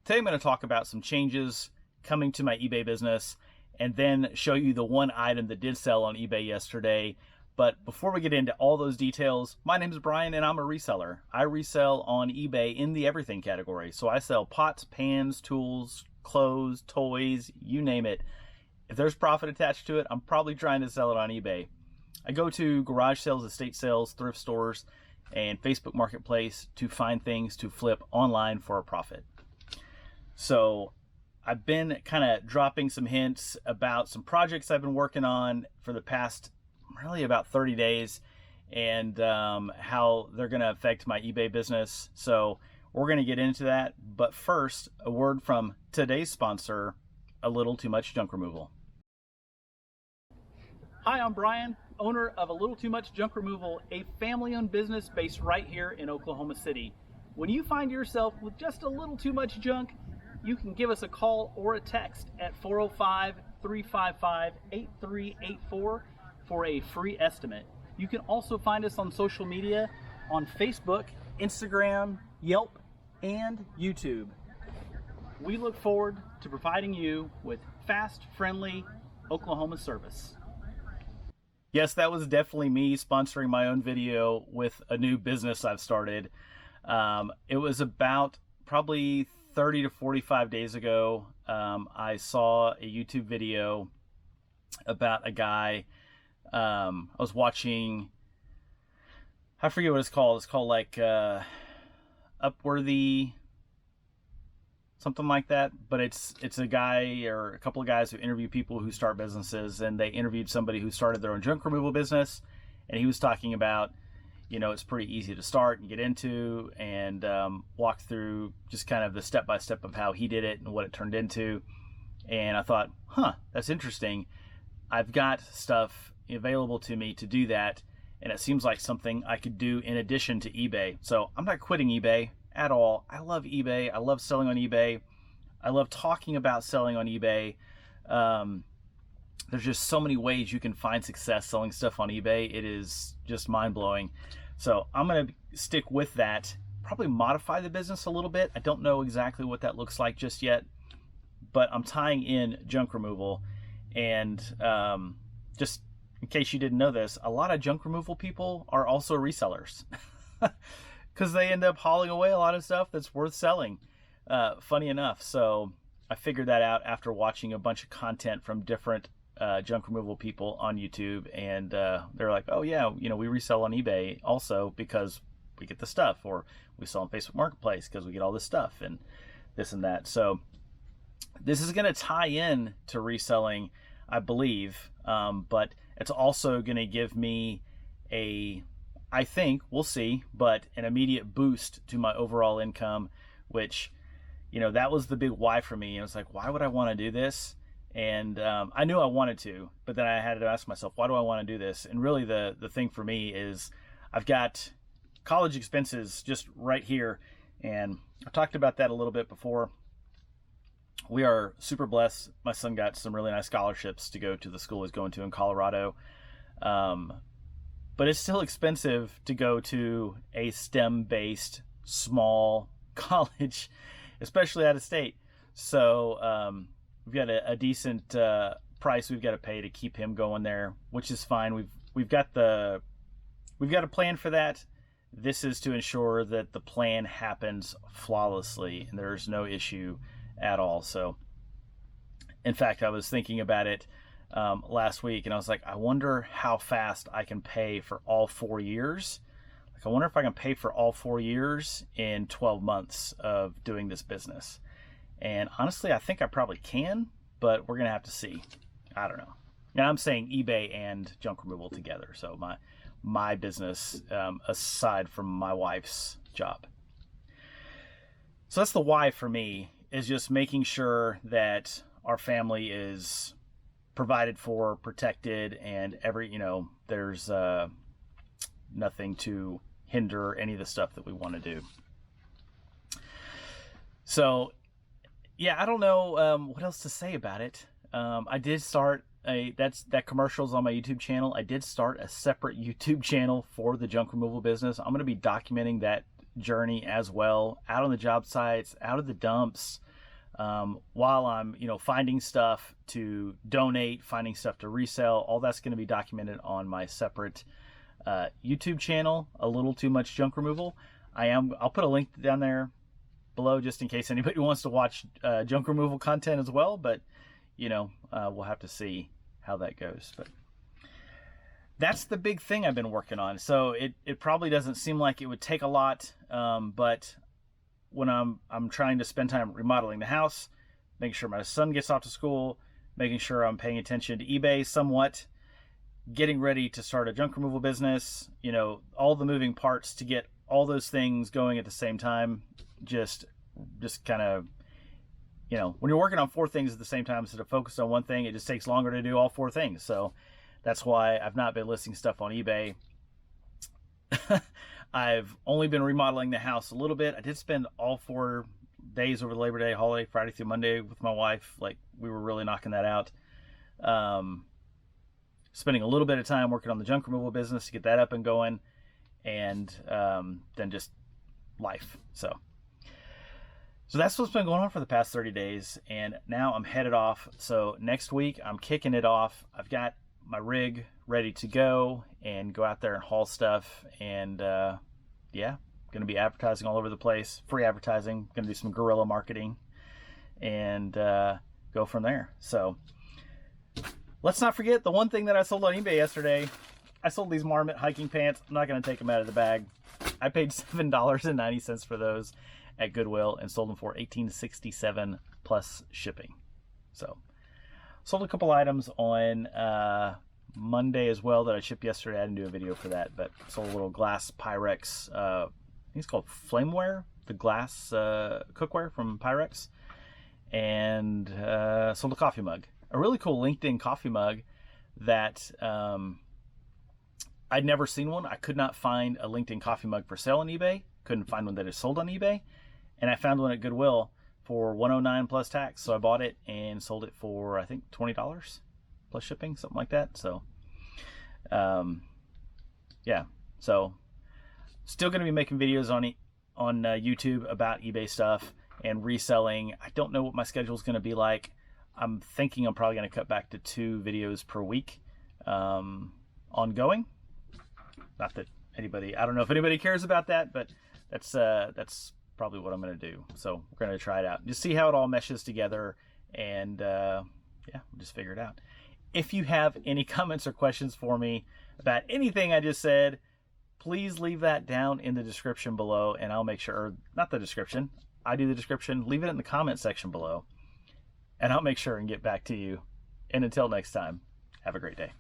Today I'm going to talk about some changes coming to my eBay business and then show you the one item that did sell on eBay yesterday. But before we get into all those details, my name is Brian and I'm a reseller. I resell on eBay in the everything category. So I sell pots, pans, tools, clothes, toys, you name it. If there's profit attached to it, I'm probably trying to sell it on eBay. I go to garage sales, estate sales, thrift stores, and Facebook Marketplace to find things to flip online for a profit. So I've been kind of dropping some hints about some projects I've been working on for the past really about 30 days and how they're going to affect my eBay business. So we're going to get into that. But first, a word from today's sponsor, A Little Too Much Junk Removal. Hi, I'm Brian, owner of A Little Too Much Junk Removal, a family-owned business based right here in Oklahoma City. When you find yourself with just a little too much junk, you can give us a call or a text at 405-355-8384 for a free estimate. You can also find us on social media on Facebook, Instagram, Yelp, and YouTube. We look forward to providing you with fast, friendly Oklahoma service. Yes, that was definitely me sponsoring my own video with a new business I've started. It was about probably 30 to 45 days ago. I saw a YouTube video about a guy. I was watching, I forget what it's called. It's called like Upworthy, something like that. But it's a guy or a couple of guys who interview people who start businesses, and they interviewed somebody who started their own junk removal business, and he was talking about, you know, it's pretty easy to start and get into, and walk through just kind of the step-by-step of how he did it and what it turned into. And I thought, that's interesting. I've got stuff available to me to do that, and it seems like something I could do in addition to eBay. So I'm not quitting eBay at all. I love eBay. I love selling on eBay. I love talking about selling on eBay. There's just so many ways you can find success selling stuff on eBay. It is just mind-blowing. So I'm going to stick with that, probably modify the business a little bit. I don't know exactly what that looks like just yet, but I'm tying in junk removal. And just in case you didn't know this, a lot of junk removal people are also resellers because they end up hauling away a lot of stuff that's worth selling, funny enough. So I figured that out after watching a bunch of content from different junk removal people on YouTube, and they're like, oh yeah, you know, we resell on eBay also because we get the stuff, or we sell on Facebook Marketplace because we get all this stuff and this and that. So this is going to tie in to reselling, I believe, but it's also going to give me I think, we'll see, but an immediate boost to my overall income, which, you know, that was the big why for me. And it's like, why would I want to do this? And I knew I wanted to, but then I had to ask myself, why do I want to do this? And really the thing for me is I've got college expenses just right here. And I talked about that a little bit before. We are super blessed. My son got some really nice scholarships to go to the school he's going to in Colorado. But it's still expensive to go to a STEM-based small college, especially out of state. So we've got a decent price we've got to pay to keep him going there, which is fine. We've got a plan for that. This is to ensure that the plan happens flawlessly and there's no issue at all. So in fact, I was thinking about it last week, and I was like, I wonder how fast I can pay for all 4 years. Like, I wonder if I can pay for all 4 years in 12 months of doing this business. And honestly, I think I probably can, but we're gonna have to see. I don't know. Now I'm saying eBay and junk removal together, so my business aside from my wife's job. So that's the why for me, is just making sure that our family is provided for, protected, and there's nothing to hinder any of the stuff that we want to do. So yeah, I don't know what else to say about it. I did start that commercial's on my YouTube channel. I did start a separate YouTube channel for the junk removal business. I'm going to be documenting that journey as well, out on the job sites, out of the dumps, while I'm, finding stuff to donate, finding stuff to resell. All that's going to be documented on my separate YouTube channel, A Little Too Much Junk Removal. I'll put a link down there below just in case anybody wants to watch junk removal content as well, but we'll have to see how that goes. But that's the big thing I've been working on. So it probably doesn't seem like it would take a lot, but when I'm trying to spend time remodeling the house, making sure my son gets off to school, making sure I'm paying attention to eBay somewhat, getting ready to start a junk removal business, all the moving parts to get all those things going at the same time, just kind of, when you're working on 4 things at the same time instead of focused on one thing, it just takes longer to do all 4 things. So that's why I've not been listing stuff on eBay. I've only been remodeling the house a little bit. I did spend all 4 days over the Labor Day holiday, Friday through Monday, with my wife. Like, we were really knocking that out. Spending a little bit of time working on the junk removal business to get that up and going, and then just life. So that's what's been going on for the past 30 days, and now I'm headed off. So next week I'm kicking it off. I've got my rig ready to go and go out there and haul stuff, and gonna be advertising all over the place, free advertising, gonna do some guerrilla marketing, and go from there. So let's not forget the one thing that I sold on eBay yesterday. I sold these Marmot hiking pants. I'm not gonna take them out of the bag. I paid $7.90 for those at Goodwill and sold them for $18.67 plus shipping. So sold a couple items on Monday as well that I shipped yesterday. I didn't do a video for that, but sold a little glass Pyrex. I think it's called Flameware, the glass cookware from Pyrex, and sold a coffee mug, a really cool LinkedIn coffee mug that I'd never seen one. I could not find a LinkedIn coffee mug for sale on eBay. Couldn't find one that is sold on eBay, and I found one at Goodwill for $109 plus tax. So I bought it and sold it for, I think, $20 plus shipping, something like that. So so still going to be making videos on YouTube about eBay stuff and reselling. I don't know what my schedule is going to be like. I'm thinking I'm probably going to cut back to 2 videos per week ongoing. Not that I don't know if anybody cares about that, but that's probably what I'm going to do. So we're going to try it out, just see how it all meshes together, and we'll just figure it out. If you have any comments or questions for me about anything I just said, please leave that down in the description below, and I'll make sure, or not the description, I do the description, leave it in the comment section below, and I'll make sure and get back to you. And until next time, have a great day.